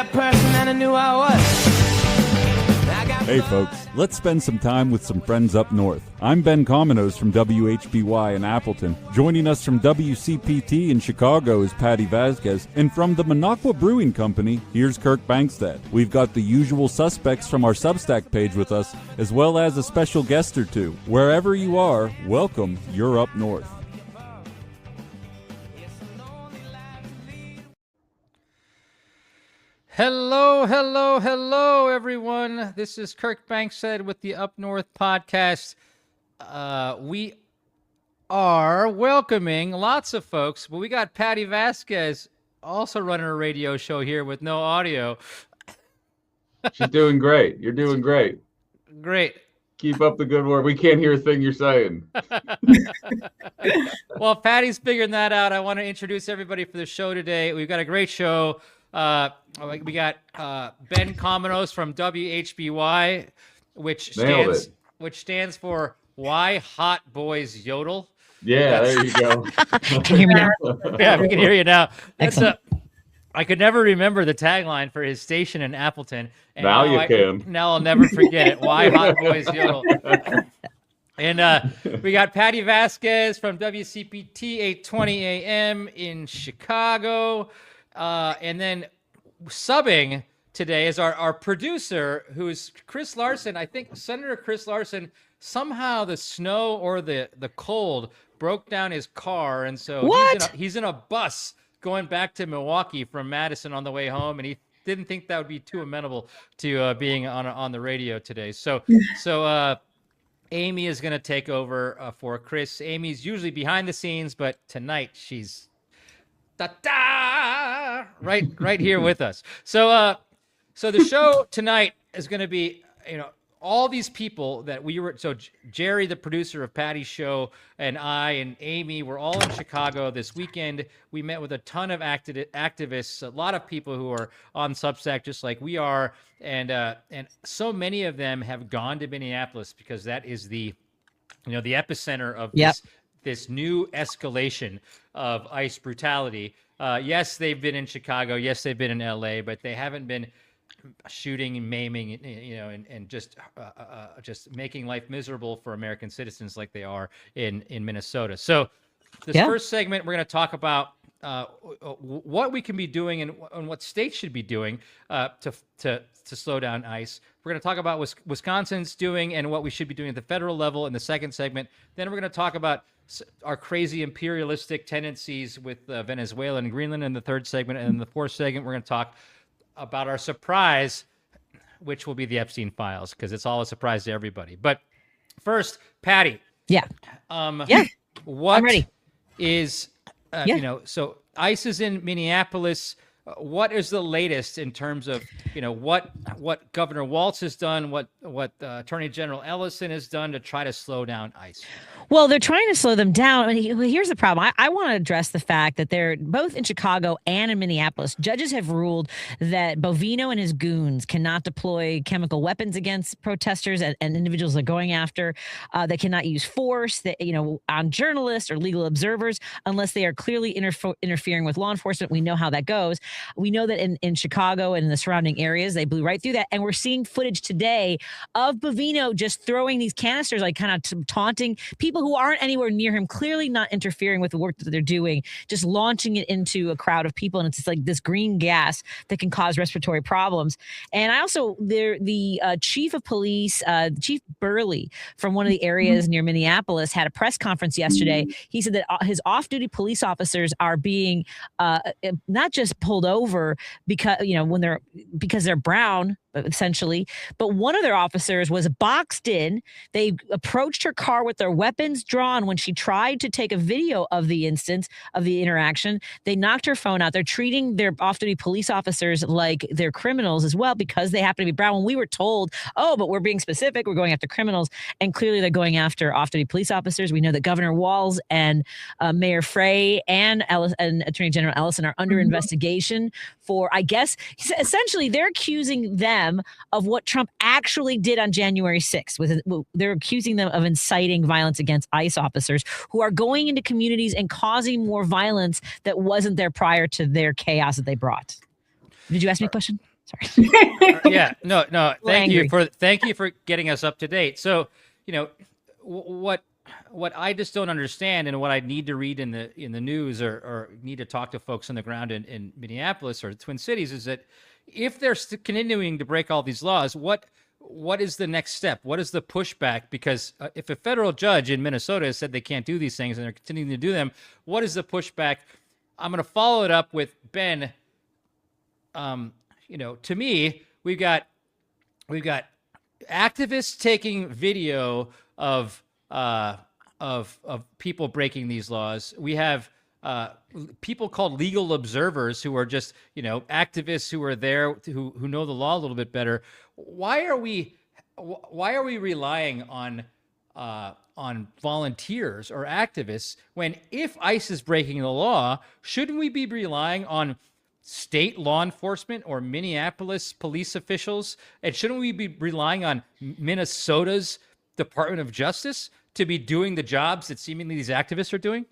that person and I knew I was. Hey folks, let's spend some time with some friends up north. I'm Ben Cominos from WHBY in Appleton. Joining us from WCPT in Chicago is Patty Vasquez, and from the Minocqua Brewing Company, here's Kirk Bankstead. We've got the usual suspects from our Substack page with us, as well as a special guest or two. Wherever you are, welcome, you're up north. Hello, everyone. This is Kirk Bankstead with the Up North podcast. We are welcoming lots of folks, but we got Patty Vasquez also running a radio show here with no audio. She's doing great. You're doing great. Great. Keep up the good work. We can't hear a thing you're saying. Well, Patty's figuring that out. I want to introduce everybody for the show today. We've got a great show. We got Ben Cominos from WHBY, which stands for Why Hot Boys Yodel. Yeah, there you go. Can you hear me now? Yeah, we can hear you now. Excellent. I could never remember the tagline for his station in Appleton. And now you can. Now I'll never forget it. Why Hot Boys Yodel. And we got Patty Vasquez from WCPT 820 AM in Chicago. And then subbing today is our producer, who's Chris Larson. I think Senator Chris Larson, somehow the snow or the cold broke down his car. And so he's in a bus going back to Milwaukee from Madison on the way home. And he didn't think that would be too amenable to being on the radio today. So Amy is going to take over for Chris. Amy's usually behind the scenes, but tonight she's right here with us. So the show tonight is going to be, all these people that we were. So Jerry, the producer of Patty's show, and I and Amy were all in Chicago this weekend. We met with a ton of activists, a lot of people who are on Substack just like we are, and so many of them have gone to Minneapolis because that is the epicenter of this new escalation of ICE brutality. Yes, they've been in Chicago. Yes, they've been in LA, but they haven't been shooting and maiming, and just making life miserable for American citizens like they are in Minnesota. So this first segment, we're going to talk about what we can be doing and what states should be doing to slow down ICE. We're going to talk about what Wisconsin's doing and what we should be doing at the federal level in the second segment. Then we're going to talk about our crazy imperialistic tendencies with Venezuela and Greenland in the third segment. And in the fourth segment, we're going to talk about our surprise, which will be the Epstein files, because it's all a surprise to everybody. But first, Patty. Yeah. What I'm ready. Is, so ICE is in Minneapolis. What is the latest in terms of, what Governor Walz has done, what Attorney General Ellison has done to try to slow down ICE? Well, they're trying to slow them down. Here's the problem. I want to address the fact that they're both in Chicago and in Minneapolis. Judges have ruled that Bovino and his goons cannot deploy chemical weapons against protesters and individuals they're going after. They cannot use force on journalists or legal observers unless they are clearly interfering with law enforcement. We know how that goes. We know that in Chicago and in the surrounding areas, they blew right through that. And we're seeing footage today of Bovino just throwing these canisters, like kind of taunting people who aren't anywhere near him, clearly not interfering with the work that they're doing, just launching it into a crowd of people. And it's just like this green gas that can cause respiratory problems. And I also, the chief of police, Chief Burley from one of the areas near Minneapolis had a press conference yesterday. He said that his off-duty police officers are being not just pulled over because they're brown, essentially, but one of their officers was boxed in. They approached her car with their weapons drawn when she tried to take a video of the instance of the interaction. They knocked her phone out. They're treating their off-duty police officers like they're criminals as well because they happen to be brown. When we were told, but we're being specific, we're going after criminals, and clearly they're going after off-duty police officers. We know that Governor Walz and Mayor Frey and Attorney General Ellison are under investigation for, I guess, essentially they're accusing them of what Trump actually did on January 6th. They're accusing them of inciting violence against ICE officers who are going into communities and causing more violence that wasn't there prior to their chaos that they brought. Did you ask me a question? Sorry. Yeah, no, thank you angry. for getting us up to date. So, what I just don't understand, and what I need to read in the news, or need to talk to folks on the ground in Minneapolis or the Twin Cities, is that if they're continuing to break all these laws, what is the next step? What is the pushback? Because if a federal judge in Minnesota has said they can't do these things and they're continuing to do them, what is the pushback? I'm going to follow it up with Ben. To me, we've got activists taking video of people breaking these laws. We have people called legal observers who are just activists who are there who know the law a little bit better. Why are we relying on volunteers or activists when, if ICE is breaking the law, shouldn't we be relying on state law enforcement or Minneapolis police officials? And shouldn't we be relying on Minnesota's Department of Justice to be doing the jobs that seemingly these activists are doing?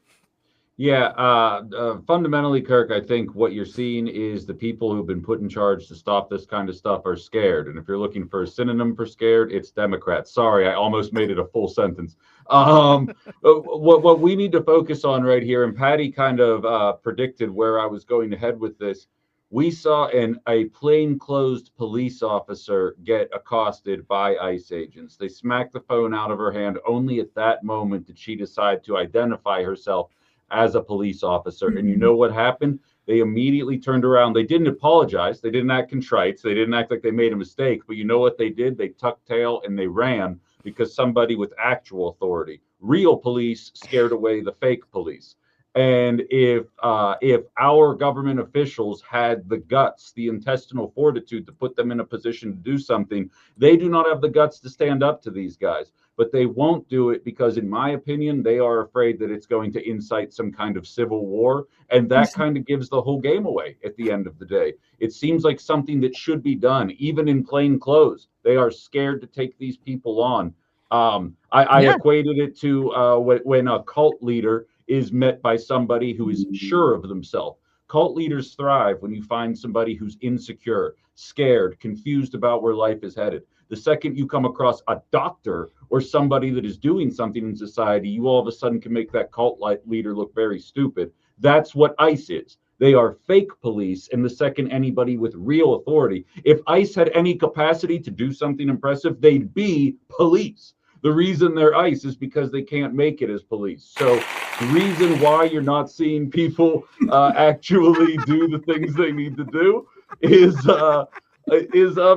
Yeah, fundamentally, Kirk, I think what you're seeing is the people who've been put in charge to stop this kind of stuff are scared. And if you're looking for a synonym for scared, it's Democrats. Sorry, I almost made it a full sentence. What we need to focus on right here, and Patty kind of predicted where I was going to head with this. We saw a plainclothes police officer get accosted by ICE agents. They smacked the phone out of her hand. Only at that moment did she decide to identify herself as a police officer. And you know what happened? They immediately turned around. They didn't apologize. They didn't act contrite. They didn't act like they made a mistake. But you know what they did? They tucked tail and they ran, because somebody with actual authority, real police, scared away the fake police. And if our government officials had the guts, the intestinal fortitude to put them in a position to do something, they do not have the guts to stand up to these guys. But they won't do it because, in my opinion, they are afraid that it's going to incite some kind of civil war. And that kind of gives the whole game away at the end of the day. It seems like something that should be done, even in plain clothes. They are scared to take these people on. I equated it to when a cult leader is met by somebody who is sure of themselves. Cult leaders thrive when you find somebody who's insecure, scared, confused about where life is headed. The second you come across a doctor or somebody that is doing something in society, you all of a sudden can make that cult leader look very stupid. That's what ICE is. They are fake police. And the second anybody with real authority, if ICE had any capacity to do something impressive, they'd be police. The reason they're ICE is because they can't make it as police. So the reason why you're not seeing people actually do the things they need to do is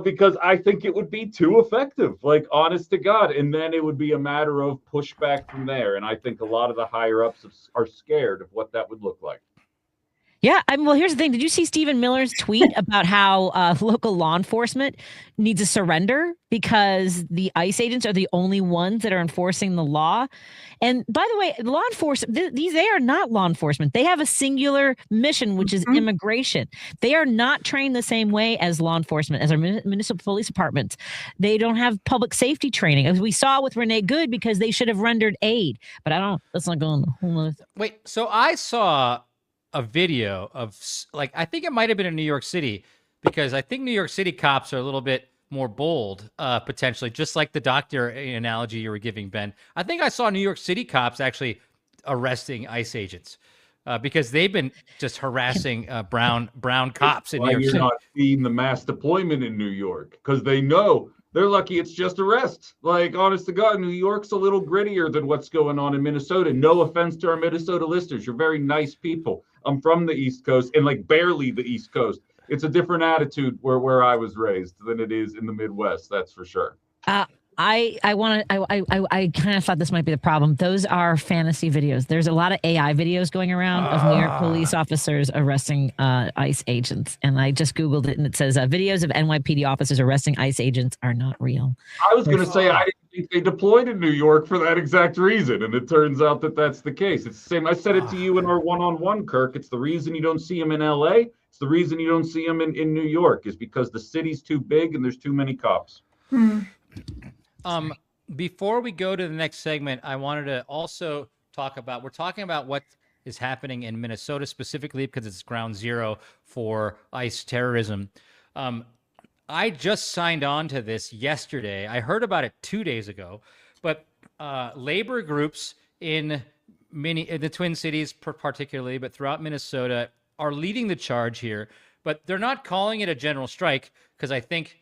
because I think it would be too effective, like, honest to God. And then it would be a matter of pushback from there. And I think a lot of the higher ups are scared of what that would look like. Yeah, well, here's the thing. Did you see Stephen Miller's tweet about how local law enforcement needs to surrender because the ICE agents are the only ones that are enforcing the law? And by the way, law enforcement, they are not law enforcement. They have a singular mission, which is immigration. They are not trained the same way as law enforcement, as our municipal police departments. They don't have public safety training, as we saw with Renee Good, because they should have rendered aid. But let's not go on the whole other thing. Wait, so I saw a video of, like, I think it might have been in New York City, because I think New York City cops are a little bit more bold, potentially, just like the doctor analogy you were giving, Ben. I think I saw New York City cops actually arresting ICE agents because they've been just harassing brown cops in New York City. You're not seeing the mass deployment in New York, because they know they're lucky it's just arrests. Like, honest to God, New York's a little grittier than what's going on in Minnesota. No offense to our Minnesota listeners. You're very nice people. I'm from the East Coast, and like barely the East Coast. It's a different attitude where I was raised than it is in the Midwest. That's for sure. I kind of thought this might be the problem. Those are fantasy videos. There's a lot of AI videos going around of New York police officers arresting ICE agents. And I just Googled it, and it says videos of NYPD officers arresting ICE agents are not real. I was going to say, I didn't think they deployed in New York for that exact reason. And it turns out that that's the case. It's the same. I said it to you in our one-on-one, Kirk. It's the reason you don't see them in LA. It's the reason you don't see them in New York, is because the city's too big and there's too many cops. Before we go to the next segment, I wanted to also we're talking about what is happening in Minnesota specifically, because it's ground zero for ICE terrorism. I just signed on to this yesterday. I heard about it 2 days ago, but labor groups in the Twin Cities particularly, but throughout Minnesota are leading the charge here. But they're not calling it a general strike because I think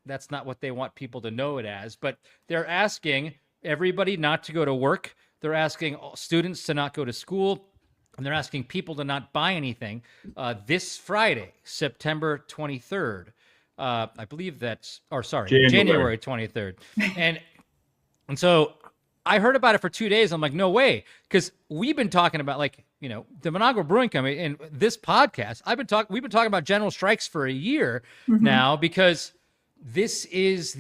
that's not what they want people to know it as. But they're asking everybody not to go to work. They're asking students to not go to school. And they're asking people to not buy anything this Friday, September 23rd. I believe that's, January 23rd. And so I heard about it for 2 days. I'm like, no way. Because we've been talking about, like, you know, the Minocqua Brewing Company and this podcast, we've been talking about general strikes for a year now, because this is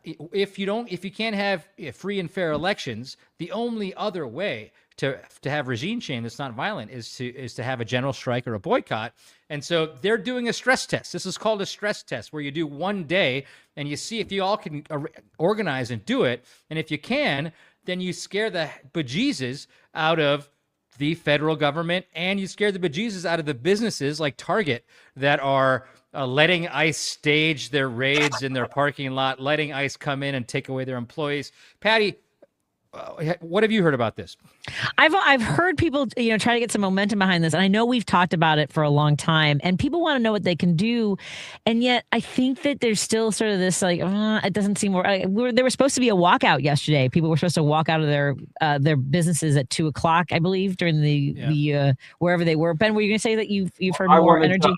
if you can't have free and fair elections, the only other way to have regime change that's not violent is to have a general strike or a boycott. And so they're doing a stress test. This is called a stress test, where you do 1 day and you see if you all can organize and do it. And if you can, then you scare the bejesus out of the federal government, and you scare the bejesus out of the businesses like Target that are letting ICE stage their raids in their parking lot, letting ICE come in and take away their employees. Patty, what have you heard about this? I've heard people, try to get some momentum behind this. And I know we've talked about it for a long time, and people want to know what they can do. And yet I think that there's still sort of this, like, it doesn't seem there was supposed to be a walkout yesterday. People were supposed to walk out of their businesses at 2:00, I believe, during the wherever they were. Ben, were you going to say that you've heard more energy?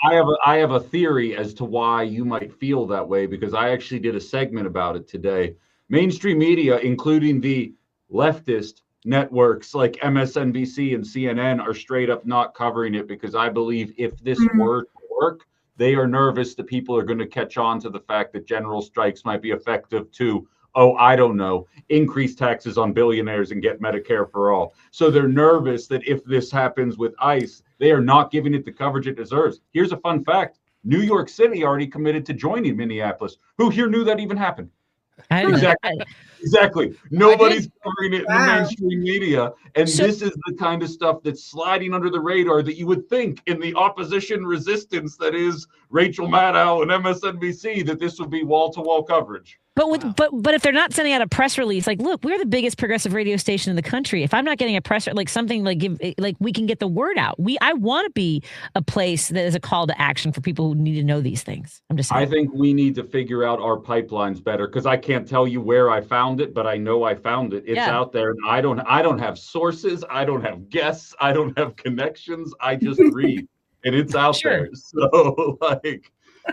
I have a theory as to why you might feel that way, because I actually did a segment about it today. Mainstream media, including the leftist networks like MSNBC and CNN, are straight up not covering it, because I believe if this were to work, they are nervous that people are going to catch on to the fact that general strikes might be effective to, I don't know, increase taxes on billionaires and get Medicare for all. So they're nervous that if this happens with ICE, they are not giving it the coverage it deserves. Here's a fun fact. New York City already committed to joining Minneapolis. Who here knew that even happened? Exactly. Nobody's covering it in the mainstream media. And this is the kind of stuff that's sliding under the radar that you would think in the opposition resistance that is Rachel Maddow and MSNBC, that this would be wall-to-wall coverage. But if they're not sending out a press release, like, look, we're the biggest progressive radio station in the country. If I'm not getting a press, like something like we can get the word out. I want to be a place that is a call to action for people who need to know these things. I'm just saying. I think we need to figure out our pipelines better, because I can't tell you where I found it, but I know I found it. It's out there. And I don't have sources. I don't have guests. I don't have connections. I just read, and it's out there. So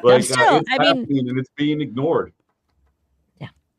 it's happening and it's being ignored.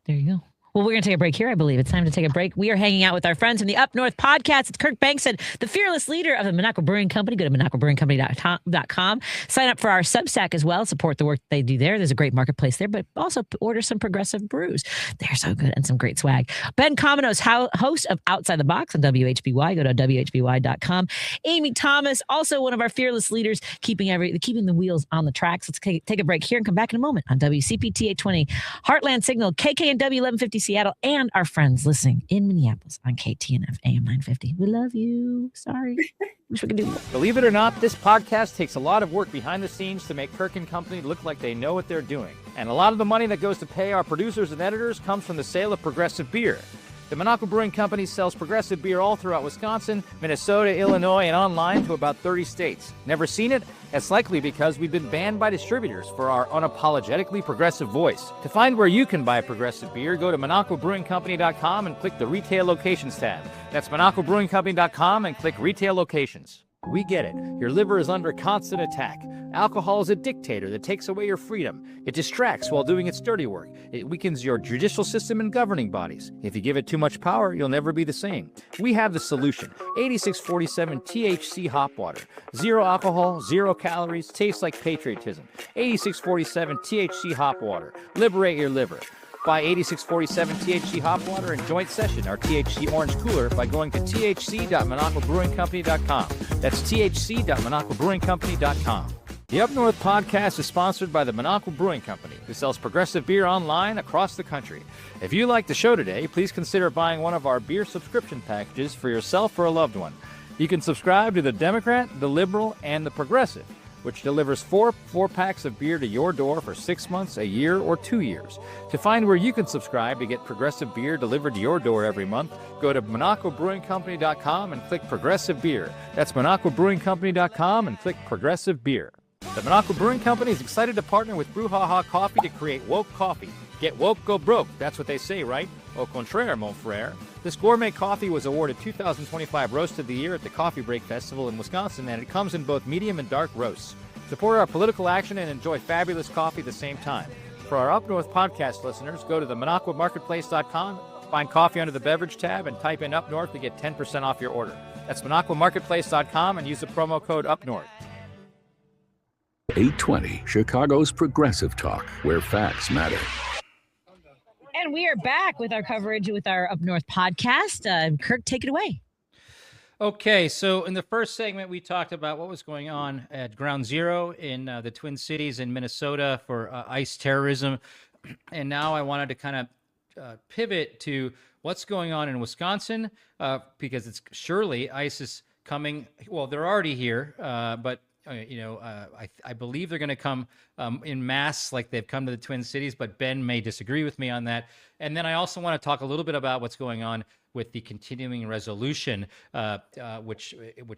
There you go. Well, we're going to take a break here. I believe it's time to take a break. We are hanging out with our friends from the Up North podcast. It's Kirk Bangstad, the fearless leader of the Minocqua Brewing Company. Go to minocquabrewingcompany.com. Sign up for our Substack as well. Support the work they do there. There's a great marketplace there, but also order some progressive brews. They're so good, and some great swag. Ben Cominos, host of Outside the Box on WHBY. Go to WHBY.com. Amy Thomas, also one of our fearless leaders, keeping the wheels on the tracks. Let's take a break here and come back in a moment on WCPT 820, Heartland Signal, KKNW 1150 Seattle, and our friends listening in Minneapolis on KTNF AM 950. We love you. Sorry. Wish we could do more. Believe it or not, this podcast takes a lot of work behind the scenes to make Kirk and Company look like they know what they're doing. And a lot of the money that goes to pay our producers and editors comes from the sale of Progressive Beer. The Minocqua Brewing Company sells Progressive Beer all throughout Wisconsin, Minnesota, Illinois, and online to about 30 states. Never seen it? That's likely because we've been banned by distributors for our unapologetically progressive voice. To find where you can buy Progressive Beer, go to minocquabrewingcompany.com and click the Retail Locations tab. That's minocquabrewingcompany.com and click Retail Locations. We get it. Your liver is under constant attack. Alcohol is a dictator that takes away your freedom. It distracts while doing its dirty work. It weakens your judicial system and governing bodies. If you give it too much power, you'll never be the same. We have the solution. 8647 THC Hop Water. 0 alcohol, 0 calories, tastes like patriotism. 8647 THC Hop Water. Liberate your liver. Buy 8647 THC Hop Water and Joint Session, our THC Orange Cooler, by going to thc.minocquabrewingcompany.com. That's thc.minocquabrewingcompany.com. The Up North podcast is sponsored by the Minocqua Brewing Company, who sells progressive beer online across the country. If you like the show today, please consider buying one of our beer subscription packages for yourself or a loved one. You can subscribe to the Democrat, the Liberal, and the Progressive. which delivers four packs of beer to your door for 6 months, a year, or 2 years. To find where you can subscribe to get Progressive Beer delivered to your door every month, go to MonacoBrewingCompany.com and click Progressive Beer. That's MonacoBrewingCompany.com and click Progressive Beer. The Monaco Brewing Company is excited to partner with Brouhaha Coffee to create woke coffee. Get woke, go broke. That's what they say, right? Au contraire, mon frère. This gourmet coffee was awarded 2025 Roast of the Year at the Coffee Break Festival in Wisconsin, and it comes in both medium and dark roasts. Support our political action and enjoy fabulous coffee at the same time. For our Up North podcast listeners, go to the MonacoMarketplace.com, find coffee under the beverage tab, and type in Up North to get 10% off your order. That's MonacoMarketplace.com and use the promo code UpNorth. 820, Chicago's Progressive Talk, where facts matter. And we are back with our coverage with our Up North podcast. Kirk, take it away. Okay, so in the first segment, we talked about what was going on at Ground Zero in the Twin Cities in Minnesota for ICE terrorism. And now I wanted to kind of pivot to what's going on in Wisconsin, because it's surely ICE is coming. Well, they're already here, but I believe they're going to come in mass like they've come to the Twin Cities, but Ben may disagree with me on that. And then I also want to talk a little bit about what's going on with the continuing resolution, which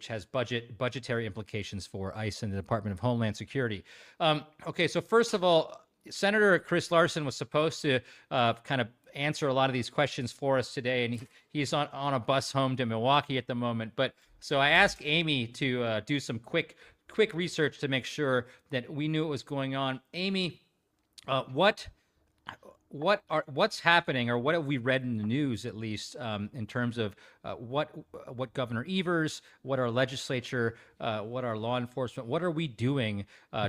has budgetary implications for ICE and the Department of Homeland Security. Okay, so first of all, Senator Chris Larson was supposed to kind of answer a lot of these questions for us today, and he's on a bus home to Milwaukee at the moment. But so I asked Amy to do some quick research to make sure that we knew what was going on. Amy, what's happening, or what have we read in the news, at least in terms of what Governor Evers, what our legislature, what our law enforcement, what are we doing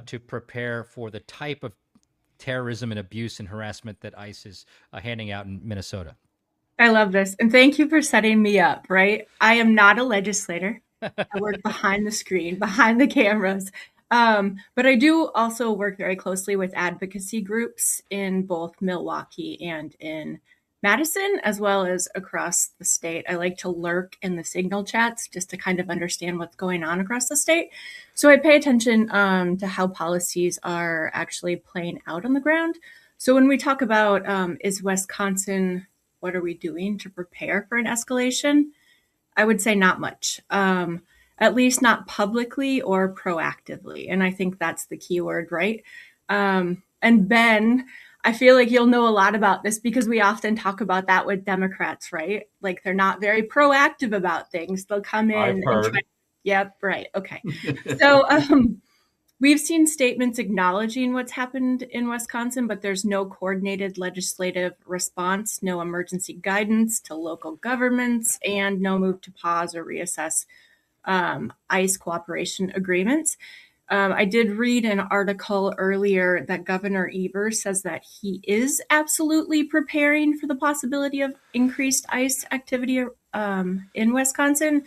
to prepare for the type of terrorism and abuse and harassment that ICE is handing out in Minnesota? I love this. And thank you for setting me up, right? I am not a legislator. I work behind the screen, behind the cameras. But I do also work very closely with advocacy groups in both Milwaukee and in Madison, as well as across the state. I like to lurk in the Signal chats just to kind of understand what's going on across the state. So I pay attention to how policies are actually playing out on the ground. So when we talk about is Wisconsin, what are we doing to prepare for an escalation? I would say not much, at least not publicly or proactively. And I think that's the key word, right? And Ben, I feel like you'll know a lot about this because we often talk about that with Democrats, right? Like they're not very proactive about things. They'll come in and try. Yep, right. Okay. So we've seen statements acknowledging what's happened in Wisconsin, but there's no coordinated legislative response, no emergency guidance to local governments, and no move to pause or reassess ICE cooperation agreements. I did read an article earlier that Governor Evers says that he is absolutely preparing for the possibility of increased ICE activity in Wisconsin.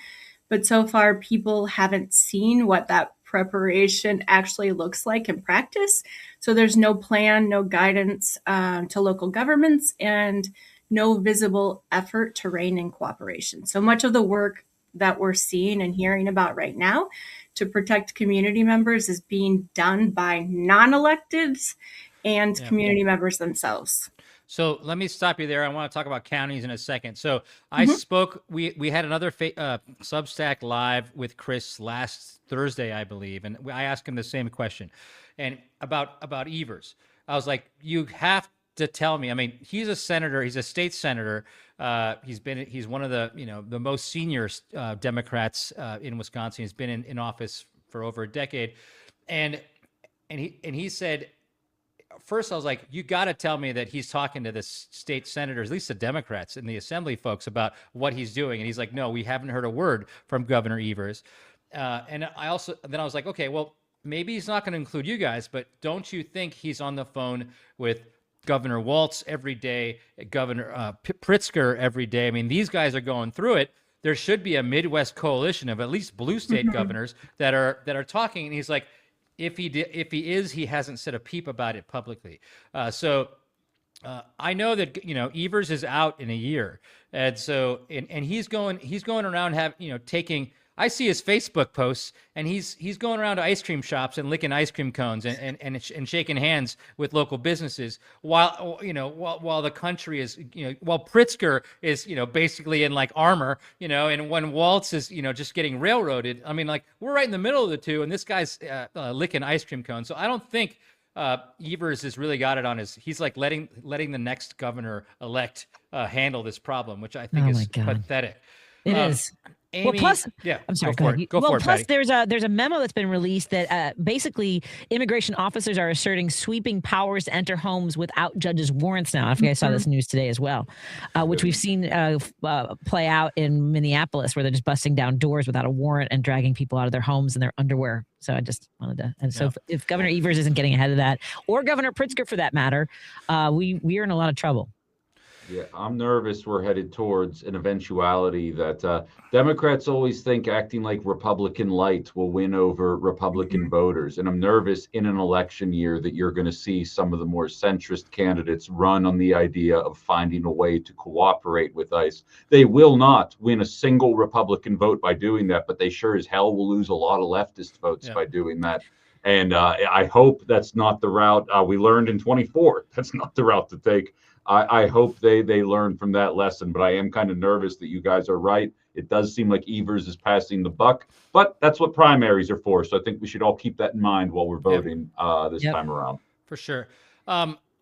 But so far, people haven't seen what that preparation actually looks like in practice. So there's no plan, no guidance to local governments, and no visible effort to rein in cooperation. So much of the work that we're seeing and hearing about right now to protect community members is being done by non-electeds and community members themselves. So let me stop you there. I want to talk about counties in a second. So I spoke, we had another Substack live with Chris last Thursday, I believe. And I asked him the same question and about Evers. I was like, you have to tell me. I mean, he's a senator. He's a state senator. He's one of the, the most senior Democrats in Wisconsin. He's been in office for over a decade. And he said, first, I was like, you got to tell me that he's talking to the state senators, at least the Democrats and the assembly folks, about what he's doing. And he's like, no, we haven't heard a word from Governor Evers. And then I was like, okay, well, maybe he's not going to include you guys, but don't you think he's on the phone with Governor Walz every day, Governor Pritzker every day? I mean, these guys are going through it. There should be a Midwest coalition of at least blue state governors that are talking. And he's like, if he is, he hasn't said a peep about it publicly. So I know that Evers is out in a year, and so and he's going around taking. I see his Facebook posts, and he's going around to ice cream shops and licking ice cream cones and shaking hands with local businesses while the country is, while Pritzker is, basically in like armor, and when Waltz is, just getting railroaded. I mean, like, we're right in the middle of the two, and this guy's licking ice cream cones. So I don't think Evers has really got it on his. He's like letting the next governor elect handle this problem, which I think is pathetic. It is. Amy, well, plus, yeah, I'm sorry. Go for it. Go for it, plus, Patty. there's a memo that's been released that basically immigration officers are asserting sweeping powers to enter homes without judges' warrants now. I think I saw this news today as well, which we've seen play out in Minneapolis, where they're just busting down doors without a warrant and dragging people out of their homes in their underwear. So I just wanted to. And so if Governor Evers isn't getting ahead of that, or Governor Pritzker for that matter, we are in a lot of trouble. Yeah, I'm nervous we're headed towards an eventuality that Democrats always think acting like Republican light will win over Republican voters. And I'm nervous in an election year that you're going to see some of the more centrist candidates run on the idea of finding a way to cooperate with ICE. They will not win a single Republican vote by doing that, but they sure as hell will lose a lot of leftist votes by doing that. And I hope that's not the route we learned in 24. That's not the route to take. I hope they learn from that lesson, but I am kind of nervous that you guys are right. It does seem like Evers is passing the buck, but that's what primaries are for. So I think we should all keep that in mind while we're voting this time around. For sure.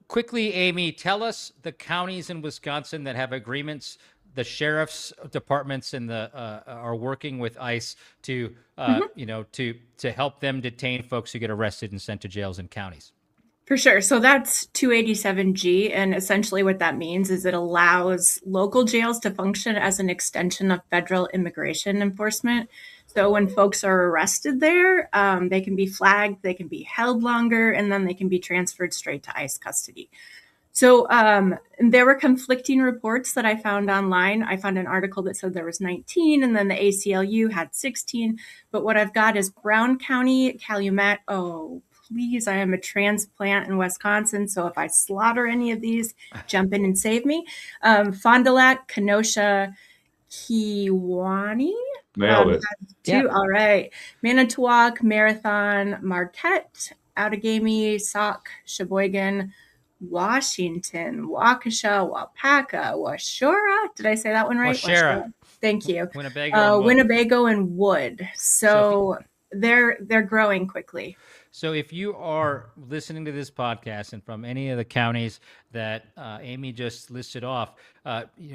Quickly, Amy, tell us the counties in Wisconsin that have agreements. The sheriff's departments and are working with ICE to to help them detain folks who get arrested and sent to jails in counties. For sure. So that's 287G. And essentially what that means is it allows local jails to function as an extension of federal immigration enforcement. So when folks are arrested there, they can be flagged, they can be held longer, and then they can be transferred straight to ICE custody. So there were conflicting reports that I found online. I found an article that said there was 19, and then the ACLU had 16. But what I've got is Brown County, Calumet. Oh, please, I am a transplant in Wisconsin, so if I slaughter any of these, jump in and save me. Fond du Lac, Kenosha, Kewaunee. Nailed it. All right. Manitowoc, Marathon, Marquette, Outagamie, Sauk, Sheboygan, Washington, Waukesha, Waupaca, Waushara. Did I say that one right? Waushara. Thank you. Winnebago and Wood. So they're growing quickly. So if you are listening to this podcast and from any of the counties that Amy just listed off,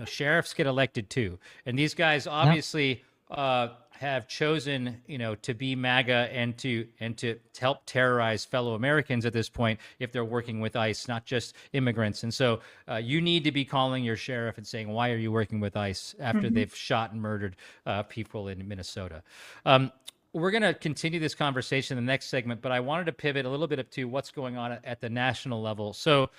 sheriffs get elected too. And these guys obviously have chosen, to be MAGA and to help terrorize fellow Americans at this point if they're working with ICE, not just immigrants. And so you need to be calling your sheriff and saying, why are you working with ICE after they've shot and murdered people in Minnesota? We're going to continue this conversation in the next segment, but I wanted to pivot a little bit to what's going on at the national level. So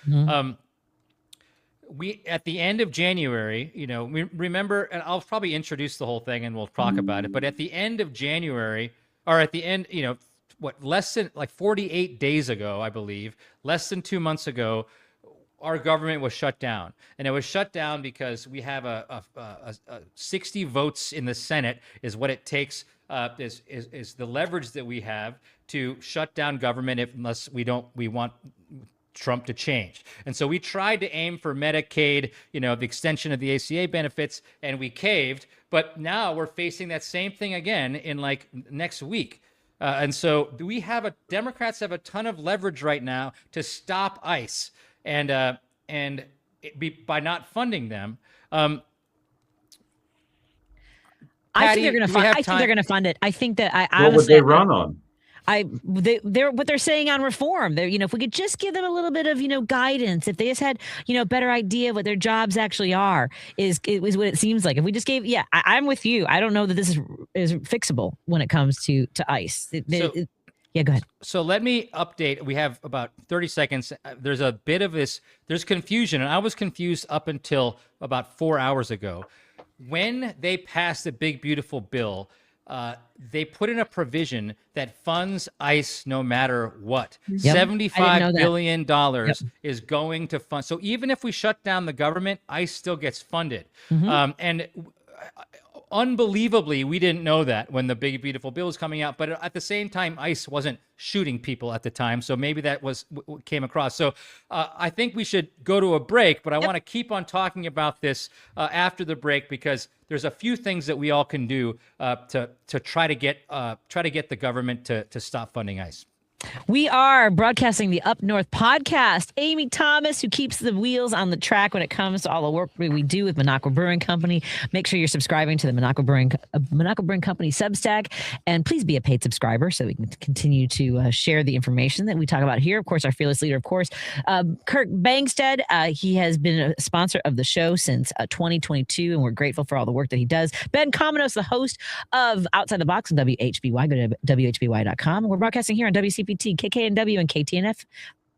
we, at the end of January, we remember, and I'll probably introduce the whole thing and we'll talk about it, but at the end of January, or at the end, less than like 48 days ago, I believe, less than 2 months ago, our government was shut down. And it was shut down because we have a 60 votes in the Senate is what it takes, is the leverage that we have to shut down government unless we want Trump to change. And so we tried to aim for Medicaid, the extension of the ACA benefits, and we caved. But now we're facing that same thing again in like next week. And so Democrats have a ton of leverage right now to stop ICE by not funding them. Patty, I think they're going to fund it. I think that I honestly, what would they run on? They're what they're saying on reform. They're, if we could just give them a little bit of, guidance, if they just had, better idea what their jobs actually are, is what it seems like. If we just gave, I'm with you. I don't know that this is fixable when it comes to ICE. Yeah, go ahead. So let me update. We have about 30 seconds. There's a bit of there's confusion, and I was confused up until about 4 hours ago. When they passed the big, beautiful bill, they put in a provision that funds ICE no matter what. Yep. $75 billion is going to fund. So even if we shut down the government, ICE still gets funded. And unbelievably, we didn't know that when the Big Beautiful Bill was coming out. But at the same time, ICE wasn't shooting people at the time, so maybe that was what came across. So I think we should go to a break, but I want to keep on talking about this after the break, because there's a few things that we all can do to try to get the government to stop funding ICE. We are broadcasting the Up North podcast. Amy Thomas, who keeps the wheels on the track when it comes to all the work we do with Minocqua Brewing Company. Make sure you're subscribing to the Minocqua Brewing Company Substack, and please be a paid subscriber so we can continue to share the information that we talk about here. Of course, our fearless leader, of course, Kirk Bangstead. He has been a sponsor of the show since 2022, and we're grateful for all the work that he does. Ben Cominos, the host of Outside the Box on WHBY. Go to WHBY.com. We're broadcasting here on WCPT, KKNW, and KTNF.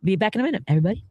Be back in a minute, everybody.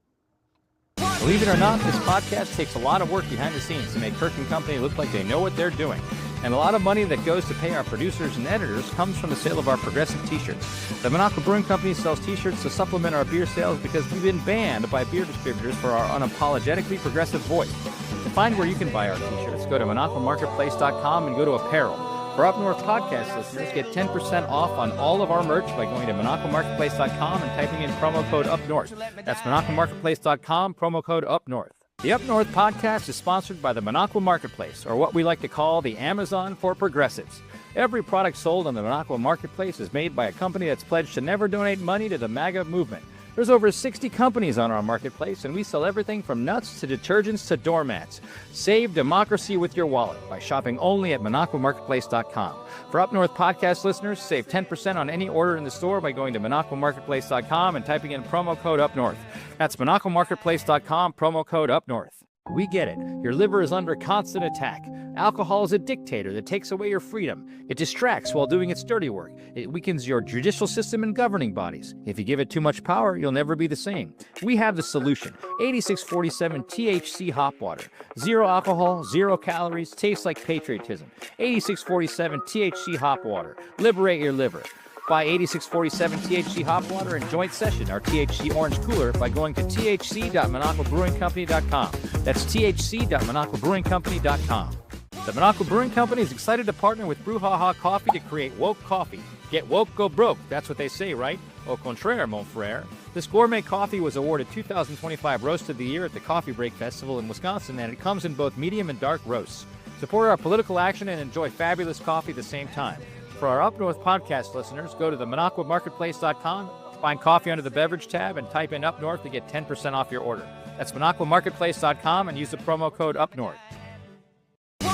Believe it or not, this podcast takes a lot of work behind the scenes to make Kirk and Company look like they know what they're doing. And a lot of money that goes to pay our producers and editors comes from the sale of our progressive t-shirts. The Minocqua Brewing Company sells t-shirts to supplement our beer sales because we've been banned by beer distributors for our unapologetically progressive voice. To find where you can buy our t-shirts, go to MinocquaMarketplace.com and go to apparel. For Up North podcast listeners, get 10% off on all of our merch by going to MinocquaMarketplace.com and typing in promo code UpNorth. That's MinocquaMarketplace.com, promo code UpNorth. The Up North podcast is sponsored by the Minocqua Marketplace, or what we like to call the Amazon for progressives. Every product sold on the Minocqua Marketplace is made by a company that's pledged to never donate money to the MAGA movement. There's over 60 companies on our marketplace, and we sell everything from nuts to detergents to doormats. Save democracy with your wallet by shopping only at MinocquaMarketplace.com. For Up North podcast listeners, save 10% on any order in the store by going to MinocquaMarketplace.com and typing in promo code UpNorth. That's MinocquaMarketplace.com, promo code UpNorth. We get it. Your liver is under constant attack. Alcohol is a dictator that takes away your freedom. It distracts while doing its dirty work. It weakens your judicial system and governing bodies. If you give it too much power, you'll never be the same. We have the solution. 8647 THC Hop Water. Zero alcohol, 0 calories, tastes like patriotism. 8647 THC Hop Water. Liberate your liver. Buy 8647 THC Hop Water and Joint Session, our THC Orange Cooler, by going to thc.minocquabrewingcompany.com. That's thc.minocquabrewingcompany.com. The Minocqua Brewing Company is excited to partner with Brouhaha Coffee to create woke coffee. Get woke, go broke. That's what they say, right? Au contraire, mon frère. This gourmet coffee was awarded 2025 Roast of the Year at the Coffee Break Festival in Wisconsin, and it comes in both medium and dark roasts. Support our political action and enjoy fabulous coffee at the same time. For our Up North podcast listeners, go to the MinocquaMarketplace.com, find coffee under the beverage tab, and type in Up North to get 10% off your order. That's MinocquaMarketplace.com and use the promo code UpNorth.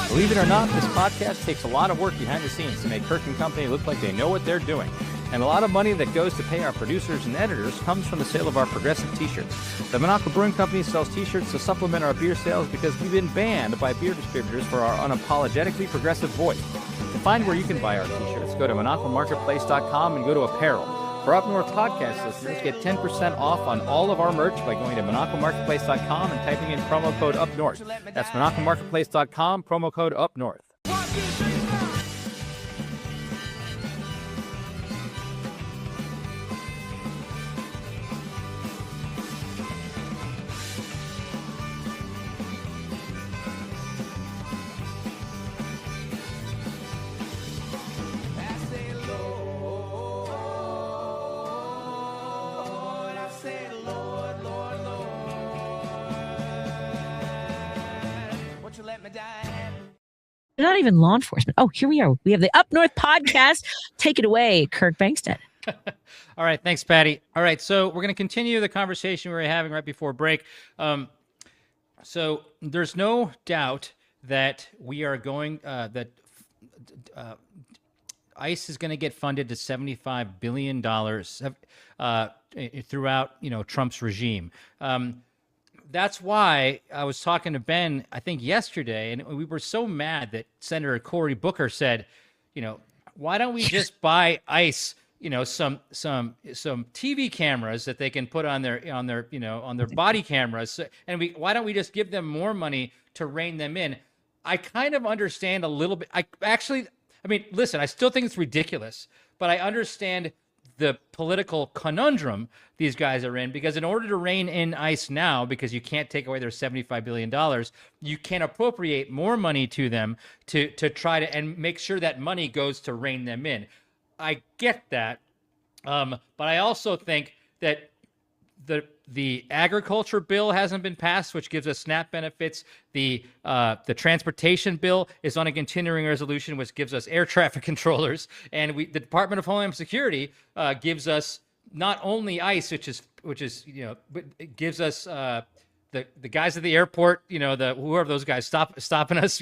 Believe it or not, this podcast takes a lot of work behind the scenes to make Kirk and Company look like they know what they're doing. And a lot of money that goes to pay our producers and editors comes from the sale of our progressive t-shirts. The Minocqua Brewing Company sells t-shirts to supplement our beer sales because we've been banned by beer distributors for our unapologetically progressive voice. To find where you can buy our t-shirts, go to MinocquaMarketplace.com and go to apparel. For Up North podcast listeners, get 10% off on all of our merch by going to MinocquaMarketplace.com and typing in promo code UpNorth. That's MinocquaMarketplace.com, promo code UpNorth. Not even law enforcement. Oh, here we are. We have the Up North podcast. Take it away, Kirk Bangstead. All right. Thanks, Patty. All right. So we're going to continue the conversation we were having right before break. So there's no doubt that we are going, ICE is going to get funded to $75 billion throughout, Trump's regime. That's why I was talking to Ben, I think yesterday, and we were so mad that Senator Cory Booker said, why don't we just buy ICE, some TV cameras that they can put on their body cameras, and why don't we just give them more money to rein them in? I kind of understand a little bit. Listen, I still think it's ridiculous, but I understand the political conundrum these guys are in, because in order to rein in ICE now, because you can't take away their $75 billion, you can appropriate more money to them to try to and make sure that money goes to rein them in. I get that. But I also think that the agriculture bill hasn't been passed, which gives us SNAP benefits. The transportation bill is on a continuing resolution, which gives us air traffic controllers, and the Department of Homeland Security gives us not only ICE, which is but it gives us the guys at the airport, whoever those guys stopping us,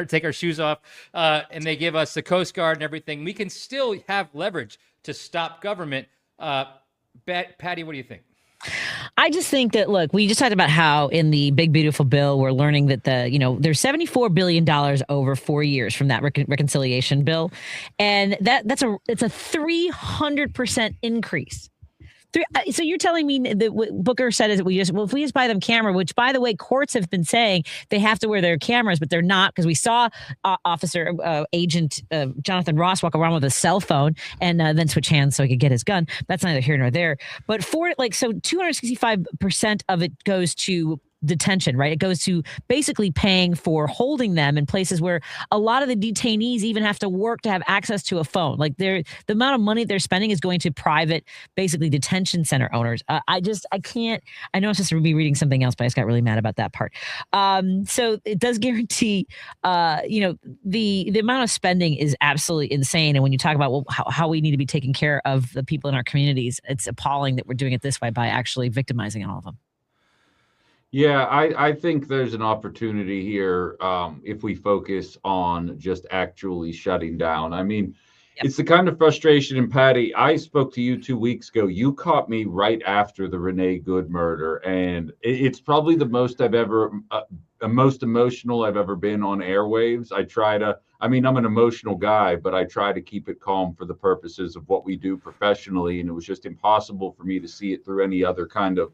take our shoes off, and they give us the Coast Guard and everything. We can still have leverage to stop government. Patty, what do you think? I just think that, look, we just talked about how in the big, beautiful bill, we're learning that there's $74 billion over 4 years from that reconciliation bill. And it's a 300% increase. So you're telling me that what Booker said is that if we just buy them camera, which, by the way, courts have been saying they have to wear their cameras, but they're not, because we saw Agent Jonathan Ross walk around with a cell phone and then switch hands so he could get his gun. That's neither here nor there. But so 265% of it goes to detention, right? It goes to basically paying for holding them in places where a lot of the detainees even have to work to have access to a phone. Like the amount of money they're spending is going to private, basically detention center owners. I can't, I know I'm supposed to be reading something else, but I just got really mad about that part. So it does guarantee, the amount of spending is absolutely insane. And when you talk about how we need to be taking care of the people in our communities, it's appalling that we're doing it this way by actually victimizing all of them. Yeah, I think there's an opportunity here if we focus on just actually shutting down. I mean, It's the kind of frustration. And Patty, I spoke to you 2 weeks ago. You caught me right after the Renee Good murder, and it's probably the most most emotional I've ever been on airwaves. I'm an emotional guy, but I try to keep it calm for the purposes of what we do professionally. And it was just impossible for me to see it through any other kind of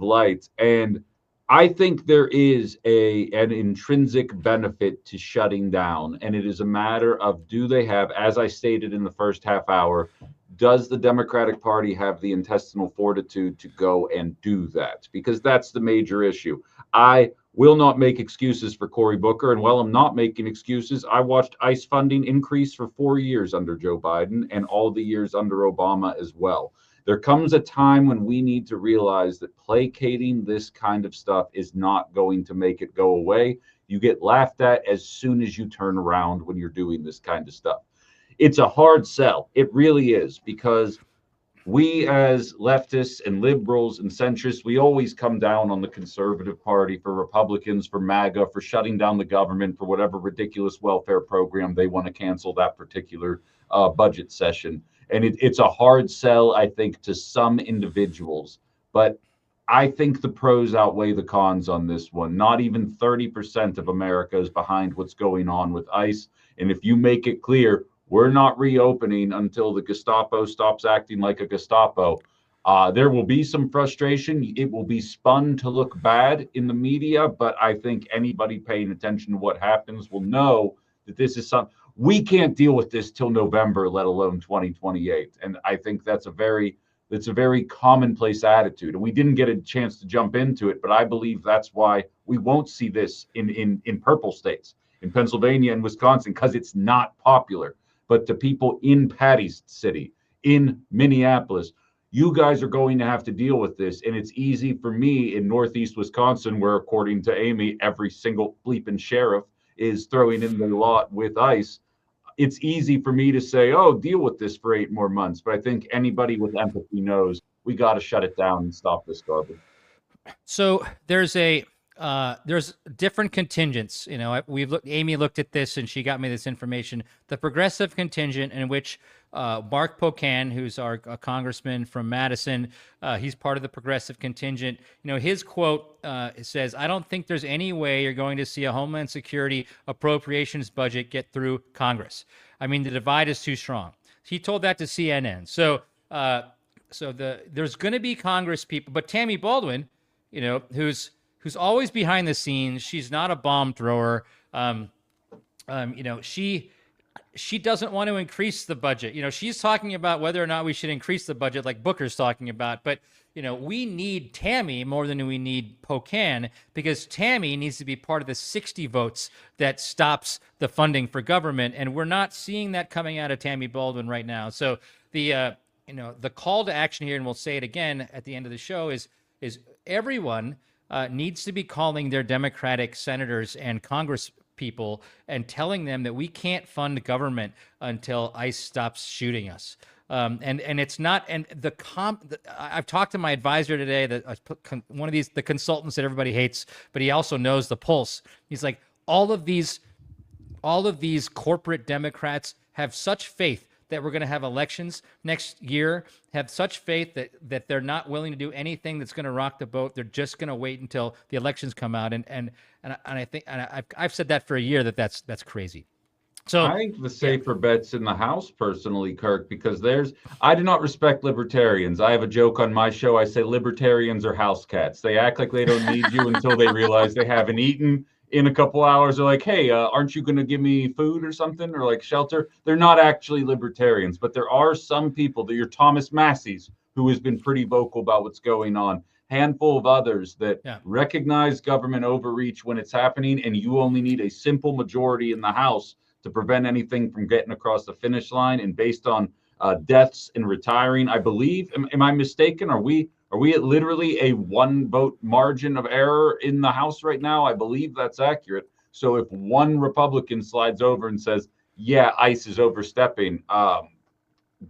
light. And I think there is an intrinsic benefit to shutting down. And it is a matter of, do they have, as I stated in the first half hour, does the Democratic Party have the intestinal fortitude to go and do that? Because that's the major issue. I will not make excuses for Cory Booker. And while I'm not making excuses, I watched ICE funding increase for 4 years under Joe Biden and all the years under Obama as well. There comes a time when we need to realize that placating this kind of stuff is not going to make it go away. You get laughed at as soon as you turn around when you're doing this kind of stuff. It's a hard sell. It really is, because we as leftists and liberals and centrists, we always come down on the conservative party, for Republicans, for MAGA, for shutting down the government, for whatever ridiculous welfare program they want to cancel that particular budget session. And it's a hard sell, I think, to some individuals. But I think the pros outweigh the cons on this one. Not even 30% of America is behind what's going on with ICE. And if you make it clear, we're not reopening until the Gestapo stops acting like a Gestapo, there will be some frustration. It will be spun to look bad in the media. But I think anybody paying attention to what happens will know that this is something. We can't deal with this till November, let alone 2028. And I think that's a very commonplace attitude. And we didn't get a chance to jump into it, but I believe that's why we won't see this in purple states, in Pennsylvania and Wisconsin, because it's not popular. But to people in Patty's city, in Minneapolis, you guys are going to have to deal with this. And it's easy for me in Northeast Wisconsin, where, according to Amy, every single bleeping sheriff is throwing in the lot with ICE. It's easy for me to say, oh, deal with this for 8 more months. But I think anybody with empathy knows we got to shut it down and stop this garbage. So there's different contingents. Amy looked at this and she got me this information. The progressive contingent, in which Mark Pocan, who's our congressman from Madison, he's part of the progressive contingent. His quote says, "I don't think there's any way you're going to see a Homeland Security appropriations budget get through Congress. I mean, the divide is too strong." He told that to CNN. So there's going to be Congress people, but Tammy Baldwin, who's always behind the scenes. She's not a bomb thrower. She she doesn't want to increase the budget. She's talking about whether or not we should increase the budget, like Booker's talking about. But we need Tammy more than we need Pocan, because Tammy needs to be part of the 60 votes that stops the funding for government, and we're not seeing that coming out of Tammy Baldwin right now. So the call to action here, and we'll say it again at the end of the show, is everyone needs to be calling their Democratic senators and Congress people and telling them that we can't fund government until ICE stops shooting us. And it's not, and I've talked to my advisor today, one of the consultants that everybody hates, but he also knows the pulse. He's like, all of these corporate Democrats have such faith that we're going to have elections next year, have such faith that they're not willing to do anything that's going to rock the boat. They're just going to wait until the elections come out. And I think, and I've said that for a year, that's crazy. So I think the safer bet's in the House, personally, Kirk, because I do not respect libertarians. I have a joke on my show. I say libertarians are house cats. They act like they don't need you until they realize they haven't eaten in a couple hours. They're like, hey, aren't you going to give me food or something, or like shelter? They're not actually libertarians, but there are some people, that your Thomas Massey's, who has been pretty vocal about what's going on, handful of others that recognize government overreach when it's happening, and you only need a simple majority in the House to prevent anything from getting across the finish line. And based on deaths and retiring, I believe, am I mistaken? Are we at literally a 1 vote margin of error in the House right now? I believe that's accurate. So if one Republican slides over and says, yeah, ICE is overstepping,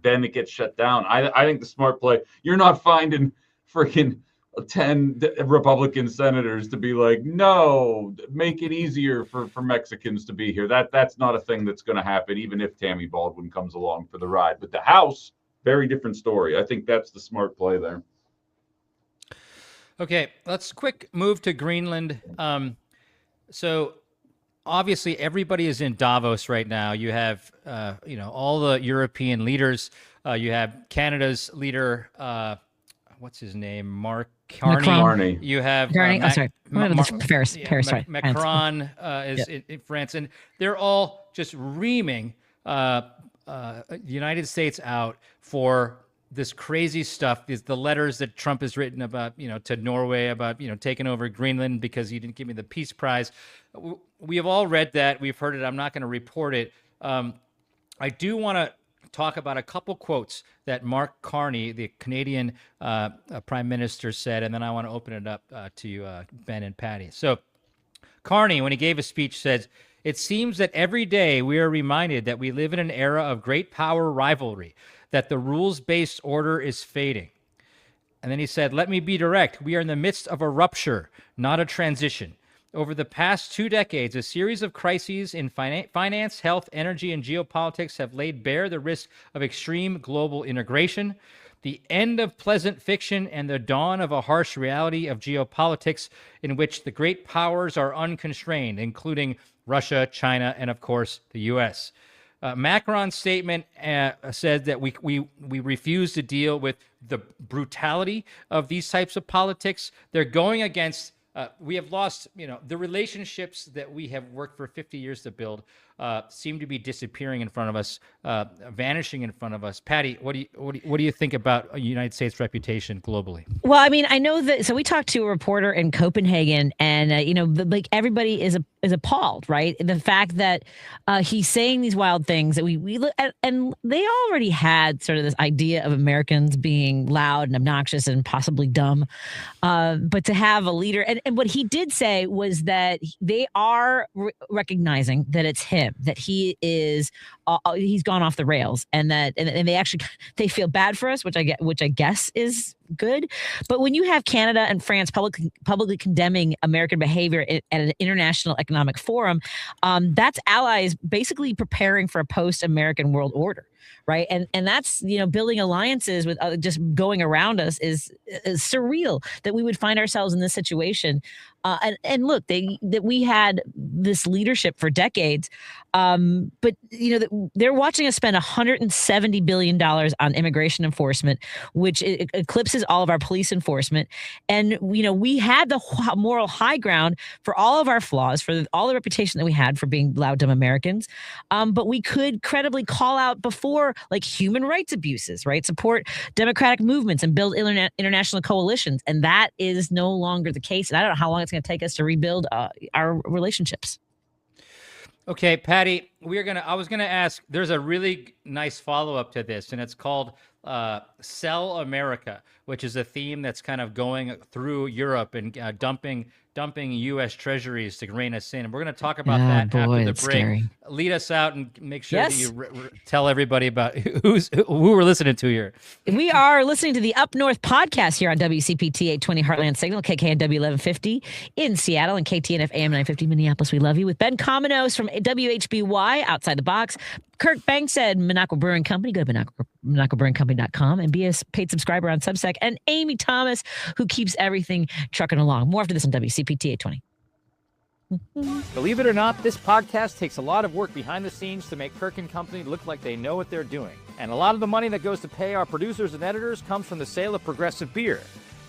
then it gets shut down. I think the smart play, you're not finding freaking 10 Republican senators to be like, no, make it easier for Mexicans to be here. That's not a thing that's going to happen, even if Tammy Baldwin comes along for the ride. But the House, very different story. I think that's the smart play there. Okay, let's quick move to Greenland. So obviously everybody is in Davos right now. You have, all the European leaders. You have Canada's leader, what's his name? Mark Carney. You have Paris. Sorry, Macron is in France, and they're all just reaming the United States out for this crazy stuff. The letters that Trump has written about, to Norway about, taking over Greenland because you didn't give me the Peace Prize. We have all read that. We've heard it. I'm not going to report it. I do want to talk about a couple quotes that Mark Carney, the Canadian Prime Minister, said, and then I want to open it up to you, Ben and Patty. So Carney, when he gave a speech, said, "It seems that every day we are reminded that we live in an era of great power rivalry, that the rules-based order is fading." And then he said, "Let me be direct. We are in the midst of a rupture, not a transition. Over the past 2 decades, a series of crises in finance, health, energy, and geopolitics have laid bare the risk of extreme global integration, the end of pleasant fiction, and the dawn of a harsh reality of geopolitics in which the great powers are unconstrained, including Russia, China, and of course, the U.S. Macron's statement said that we refuse to deal with the brutality of these types of politics. They're going against. We have lost, the relationships that we have worked for 50 years to build seem to be disappearing in front of us, vanishing in front of us. Patty, what do you think about a United States reputation globally? Well, I mean, I know that. So we talked to a reporter in Copenhagen, and like everybody is appalled, right? The fact that he's saying these wild things that we look at, and they already had sort of this idea of Americans being loud and obnoxious and possibly dumb, but to have a leader, and what he did say was that they are recognizing that it's him, that he is he's gone off the rails, and that and they feel bad for us, which I guess is good. But when you have Canada and France publicly condemning American behavior at an international economic forum, that's allies basically preparing for a post-American world order. right? And that's, building alliances with just going around us is surreal that we would find ourselves in this situation. And look, that we had this leadership for decades, but they're watching us spend $170 billion on immigration enforcement, which eclipses all of our police enforcement. And we had the moral high ground for all of our flaws, for all the reputation that we had for being loud, dumb Americans, but we could credibly call out before like human rights abuses, right? Support democratic movements and build international coalitions, and that is no longer the case. And I don't know how long it's going to take us to rebuild our relationships. Okay, Patty, I was gonna ask, there's a really nice follow-up to this, and it's called Sell America, which is a theme that's kind of going through Europe and dumping U.S. treasuries to rein us in. And we're going to talk about that after the break. Scary. Lead us out and make sure that you tell everybody about who we're listening to here. We are listening to the Up North podcast here on WCPT 820 Heartland Signal, KKNW 1150 in Seattle, and KTNF AM 950 Minneapolis. We love you. With Ben Cominos from WHBY, Outside the Box. Kirk Bangstad, Minocqua Brewing Company. Go to MinocquaBrewingCompany.com and be a paid subscriber on Substack. And Amy Thomas, who keeps everything trucking along. More after this on WCPT 820. Believe it or not, this podcast takes a lot of work behind the scenes to make Kirk & Company look like they know what they're doing. And a lot of the money that goes to pay our producers and editors comes from the sale of Progressive Beer.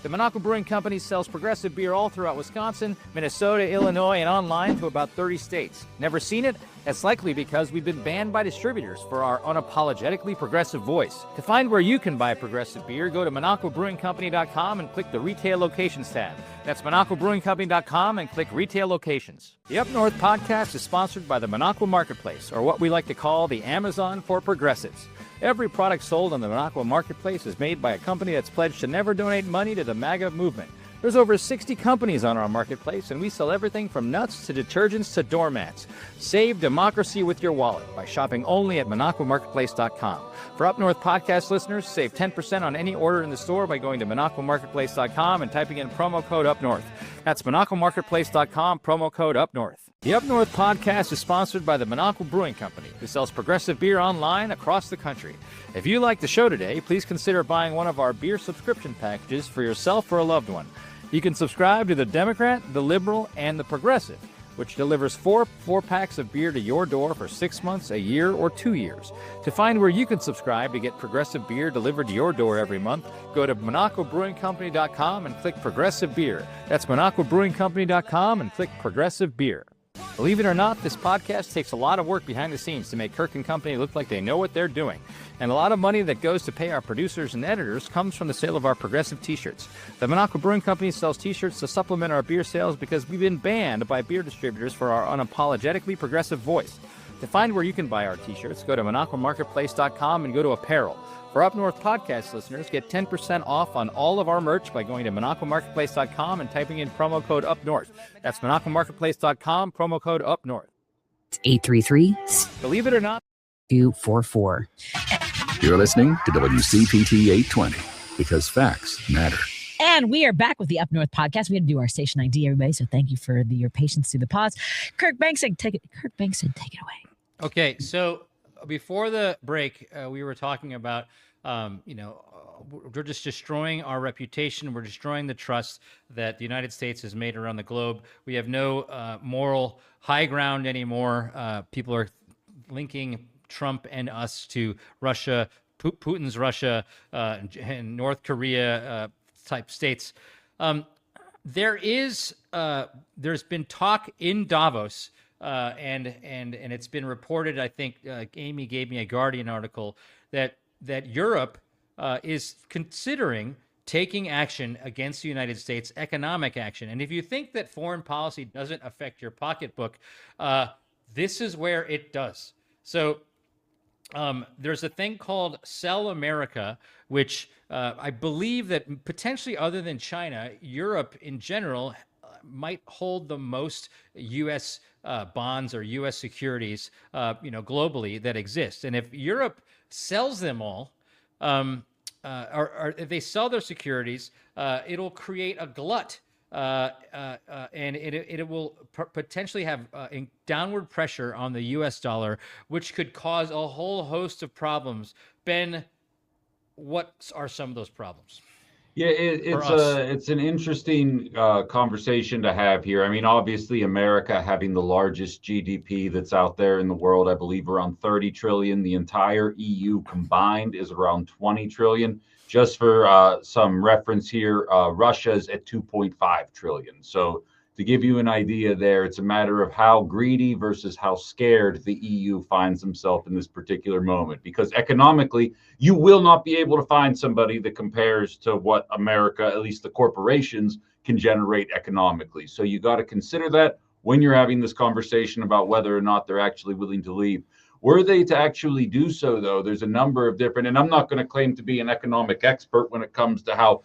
The Minocqua Brewing Company sells Progressive Beer all throughout Wisconsin, Minnesota, Illinois, and online to about 30 states. Never seen it? That's likely because we've been banned by distributors for our unapologetically progressive voice. To find where you can buy Progressive Beer, go to MinocquaBrewingCompany.com and click the Retail Locations tab. That's MinocquaBrewingCompany.com and click Retail Locations. The Up North podcast is sponsored by the Minocqua Marketplace, or what we like to call the Amazon for progressives. Every product sold on the Minocqua Marketplace is made by a company that's pledged to never donate money to the MAGA movement. There's over 60 companies on our marketplace, and we sell everything from nuts to detergents to doormats. Save democracy with your wallet by shopping only at MinocquaMarketplace.com. For Up North podcast listeners, save 10% on any order in the store by going to MinocquaMarketplace.com and typing in promo code UpNorth. That's MinocquaMarketplace.com, promo code UpNorth. The Up North podcast is sponsored by the Minocqua Brewing Company, who sells Progressive Beer online across the country. If you like the show today, please consider buying one of our beer subscription packages for yourself or a loved one. You can subscribe to the Democrat, the Liberal, and the Progressive, which delivers four packs of beer to your door for 6 months, a year, or 2 years. To find where you can subscribe to get Progressive Beer delivered to your door every month, go to MinocquaBrewingCompany.com and click Progressive Beer. That's MinocquaBrewingCompany.com and click Progressive Beer. Believe it or not, this podcast takes a lot of work behind the scenes to make Kirk & Company look like they know what they're doing. And a lot of money that goes to pay our producers and editors comes from the sale of our Progressive t-shirts. The Minocqua Brewing Company sells t-shirts to supplement our beer sales because we've been banned by beer distributors for our unapologetically progressive voice. To find where you can buy our t-shirts, go to MinocquaMarketplace.com and go to Apparel. For Up North podcast listeners, get 10% off on all of our merch by going to MinocquaMarketplace.com and typing in promo code UpNorth. That's MinocquaMarketplace.com, promo code UpNorth. 833. Believe it or not, 244. You're listening to WCPT 820 because facts matter. And we are back with the Up North podcast. We had to do our station ID, everybody. So thank you for your patience through the pause. Kirk Bangstad, take it away. Okay, so before the break, we were talking about, we're just destroying our reputation. We're destroying the trust that the United States has made around the globe. We have no moral high ground anymore. People are linking Trump and us to Russia, Putin's Russia, and North Korea type states. There's been talk in Davos. And it's been reported, I think Amy gave me a Guardian article, that Europe is considering taking action against the United States, economic action. And if you think that foreign policy doesn't affect your pocketbook, this is where it does. So there's a thing called Sell America, which I believe that potentially, other than China, Europe in general might hold the most U.S. Bonds or U.S. securities, globally that exist. And if Europe sells them all, or if they sell their securities, it'll create a glut and it will potentially have downward pressure on the U.S. dollar, which could cause a whole host of problems. Ben, what are some of those problems? Yeah, it's an interesting conversation to have here. I mean, obviously, America having the largest GDP that's out there in the world, I believe around 30 trillion. The entire EU combined is around 20 trillion. Just for some reference here, Russia is at 2.5 trillion. So to give you an idea there, it's a matter of how greedy versus how scared the EU finds themselves in this particular moment. Because economically, you will not be able to find somebody that compares to what America, at least the corporations, can generate economically. So you got to consider that when you're having this conversation about whether or not they're actually willing to leave. Were they to actually do so, though, there's a number of different, and I'm not going to claim to be an economic expert when it comes to how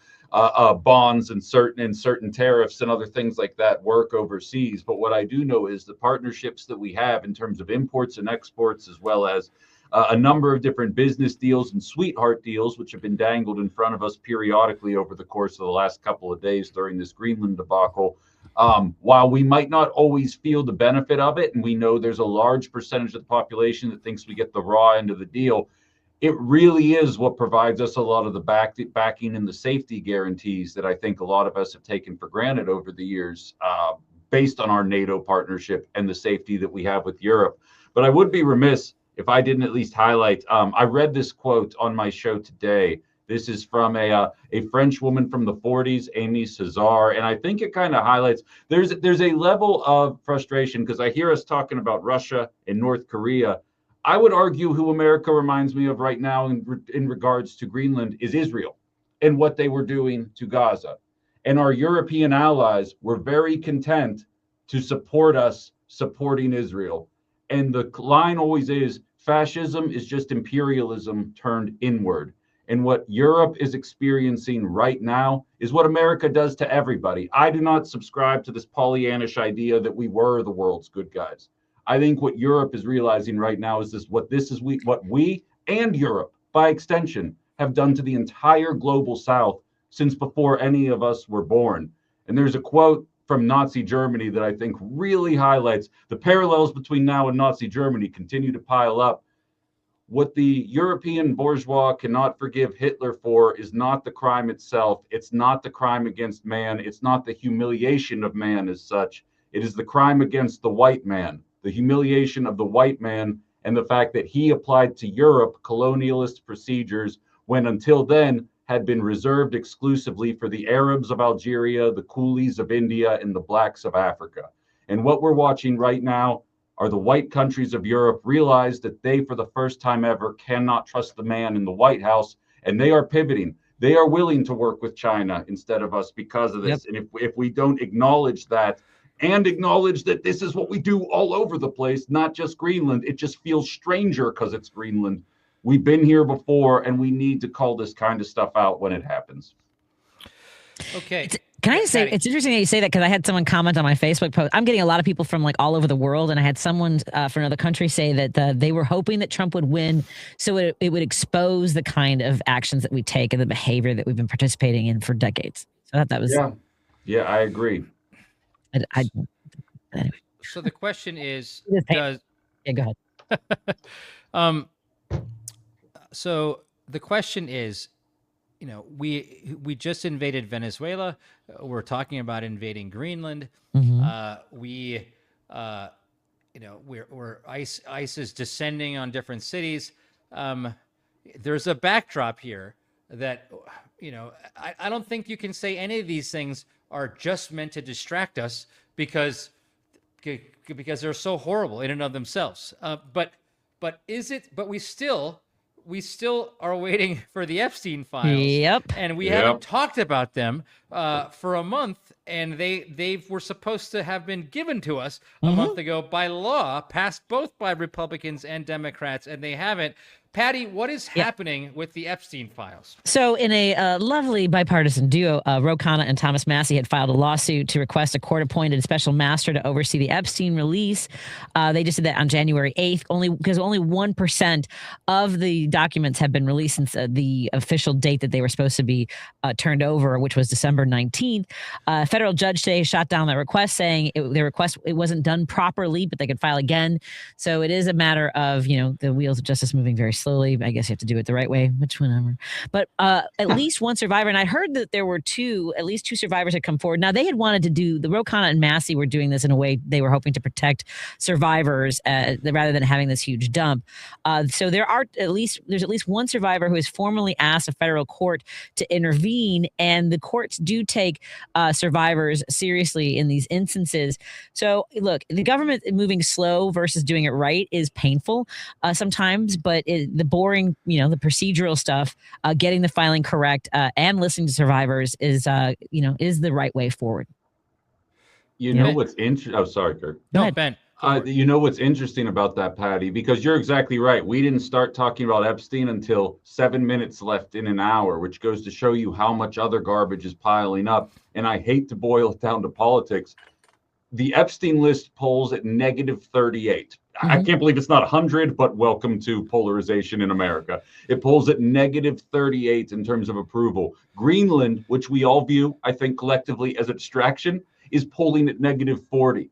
bonds and certain tariffs and other things like that work overseas. But what I do know is the partnerships that we have in terms of imports and exports, as well as a number of different business deals and sweetheart deals, which have been dangled in front of us periodically over the course of the last couple of days during this Greenland debacle. While we might not always feel the benefit of it, and we know there's a large percentage of the population that thinks we get the raw end of the deal, it really is what provides us a lot of the backing and the safety guarantees that I think a lot of us have taken for granted over the years, based on our NATO partnership and the safety that we have with Europe. But I would be remiss if I didn't at least highlight, I read this quote on my show today. This is from a French woman from the 40s, Amy César, and I think it kind of highlights there's a level of frustration because I hear us talking about Russia and North Korea. I would argue who America reminds me of right now in regards to Greenland is Israel and what they were doing to Gaza. And our European allies were very content to support us supporting Israel. And the line always is fascism is just imperialism turned inward. And what Europe is experiencing right now is what America does to everybody. I do not subscribe to this Pollyannish idea that we were the world's good guys. I think what Europe is realizing right now is what we and Europe, by extension, have done to the entire global South since before any of us were born. And there's a quote from Nazi Germany that I think really highlights the parallels between now and Nazi Germany continue to pile up. What the European bourgeois cannot forgive Hitler for is not the crime itself. It's not the crime against man. It's not the humiliation of man as such. It is the crime against the white man, the humiliation of the white man, and the fact that he applied to Europe colonialist procedures when until then had been reserved exclusively for the Arabs of Algeria, the coolies of India, and the blacks of Africa. And what we're watching right now are the white countries of Europe realize that they, for the first time ever, cannot trust the man in the White House, and they are pivoting. They are willing to work with China instead of us because of this. Yep. And if we don't acknowledge that and acknowledge that this is what we do all over the place, not just Greenland, it just feels stranger because it's Greenland. We've been here before, and we need to call this kind of stuff out when it happens. Okay. Can I say, it's interesting that you say that because I had someone comment on my Facebook post. I'm getting a lot of people from like all over the world, and I had someone from another country say that they were hoping that Trump would win so it would expose the kind of actions that we take and the behavior that we've been participating in for decades. So that was... Yeah, I agree. Anyway. So the question is, Yeah, go ahead. So the question is, you know, we just invaded Venezuela. We're talking about invading Greenland. Mm-hmm. We're ICE is descending on different cities. There's a backdrop here that, you know, I don't think you can say any of these things are just meant to distract us because they're so horrible in and of themselves. But we still are waiting for the Epstein files. Yep. And we haven't talked about them for a month, and they were supposed to have been given to us a month ago by law, passed both by Republicans and Democrats, and they haven't. Patty, what is happening with the Epstein files? So in a lovely bipartisan duo, Ro Khanna and Thomas Massie had filed a lawsuit to request a court-appointed special master to oversee the Epstein release. They just did that on January 8th, because only 1% of the documents have been released since the official date that they were supposed to be turned over, which was December November 19th. A federal judge today shot down that request, saying it wasn't done properly, but they could file again. So it is a matter of, the wheels of justice moving very slowly. I guess you have to do it the right way, which whatever. But at least one survivor, and I heard that there were at least two survivors had come forward. Now, they had wanted to do, the Ro Khanna and Massey were doing this in a way they were hoping to protect survivors rather than having this huge dump. So there's at least one survivor who has formally asked a federal court to intervene, and the courts do take survivors seriously in these instances. So look, the government moving slow versus doing it right is painful sometimes, but the boring, the procedural stuff, getting the filing correct and listening to survivors is the right way forward. What's interesting? Oh, sorry, Kirk. No, Ben. What's interesting about that, Patty, because you're exactly right. We didn't start talking about Epstein until 7 minutes left in an hour, which goes to show you how much other garbage is piling up. And I hate to boil it down to politics. The Epstein list polls at -38. Mm-hmm. I can't believe it's not 100, but welcome to polarization in America. It polls at -38 in terms of approval. Greenland, which we all view, I think, collectively as a distraction, is polling at -40.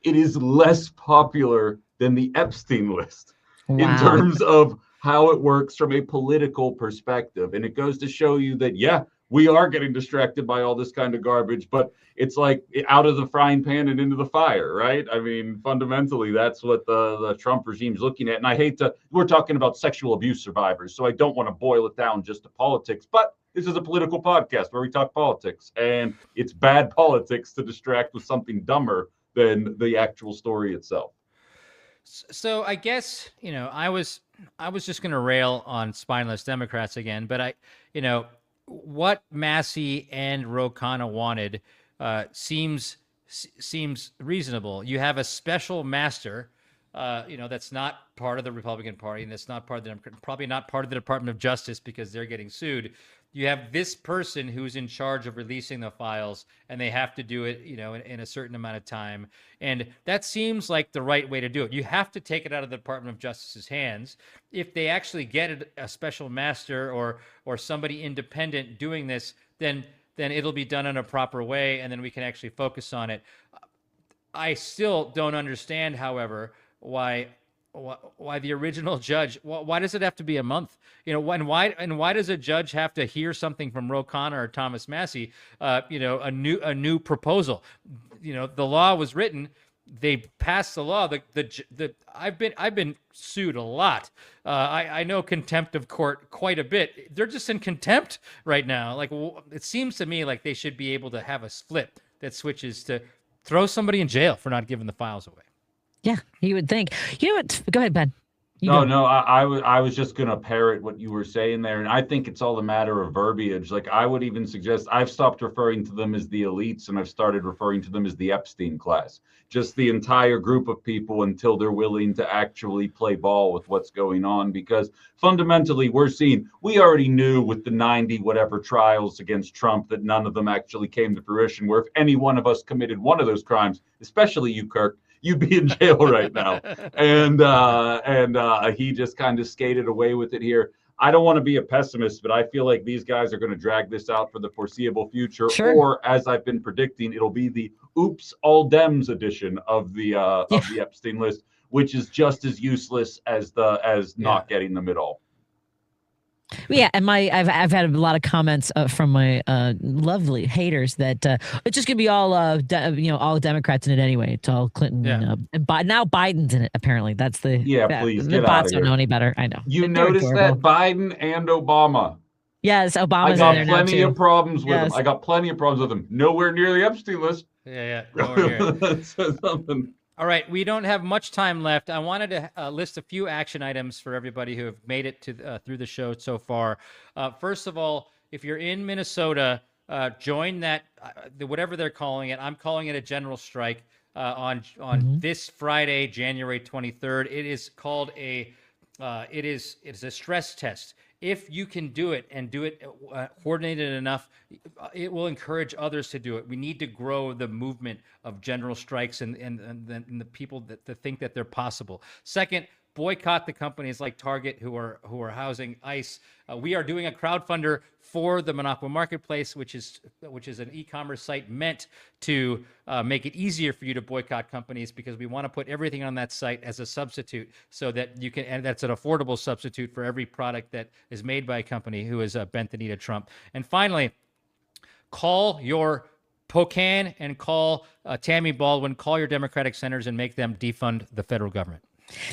It is less popular than the Epstein list in terms of how it works from a political perspective. And it goes to show you that, we are getting distracted by all this kind of garbage, but it's like out of the frying pan and into the fire, right? I mean, fundamentally, that's what the Trump regime's looking at. And we're talking about sexual abuse survivors, so I don't want to boil it down just to politics, but this is a political podcast where we talk politics, and it's bad politics to distract with something dumber than the actual story itself. So I guess, I was just going to rail on spineless Democrats again, but what Massey and Ro Khanna wanted seems reasonable. You have a special master, that's not part of the Republican Party, and that's not part of the Democrat, probably not part of the Department of Justice because they're getting sued. You have this person who's in charge of releasing the files, and they have to do it, in a certain amount of time. And that seems like the right way to do it. You have to take it out of the Department of Justice's hands. If they actually get a special master or somebody independent doing this, then it'll be done in a proper way, and then we can actually focus on it. I still don't understand, however, why the original judge, why does it have to be a month? Why does a judge have to hear something from Ro Khanna or Thomas Massey, a new proposal? The law was written, they passed the law. I've been sued a lot. I know contempt of court quite a bit. They're just in contempt right now. Like, it seems to me like they should be able to have a flip that switches to throw somebody in jail for not giving the files away. Yeah, you would think. You know what? Go ahead, Ben. I was just going to parrot what you were saying there. And I think it's all a matter of verbiage. Like, I would even suggest I've stopped referring to them as the elites, and I've started referring to them as the Epstein class. Just the entire group of people until they're willing to actually play ball with what's going on. Because fundamentally, we already knew with the 90 whatever trials against Trump that none of them actually came to fruition, where if any one of us committed one of those crimes, especially you, Kirk, you'd be in jail right now. And he just kind of skated away with it here. I don't want to be a pessimist, but I feel like these guys are going to drag this out for the foreseeable future. Sure. Or, as I've been predicting, it'll be the "Oops, all Dems" edition of the Epstein list, which is just as useless as not getting them at all. Yeah, and I've had a lot of comments from my lovely haters that it's just gonna be all all Democrats in it anyway. It's all Clinton and now Biden's in it. Apparently, that's the please the get bots out of don't here. know any better. I know. You notice that Biden and Obama. Yes, Obama's I in there now got plenty too. of problems with them. I got plenty of problems with them. Nowhere near the Epstein list. Yeah, nowhere near. Something. All right, we don't have much time left. I wanted to list a few action items for everybody who have made it to through the show so far. First of all, if you're in Minnesota, join that whatever they're calling it. I'm calling it a general strike on this Friday, January 23rd. It is called it's a stress test. If you can do it and do it coordinated enough, it will encourage others to do it. We need to grow the movement of general strikes and the people that think that they're possible. Second, boycott the companies like Target who are housing ICE. We are doing a crowdfunder for the Monaco Marketplace, which is an e-commerce site meant to make it easier for you to boycott companies, because we want to put everything on that site as a substitute, so that you can, and that's an affordable substitute for every product that is made by a company who is bent the knee to Trump. And finally, call your Pocan and call Tammy Baldwin, call your Democratic senators and make them defund the federal government.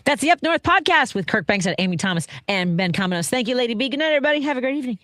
That's the Up North podcast with Kirk Banks, Amy Thomas, and Ben Cominos. Thank you, Lady B. Good night, everybody. Have a great evening.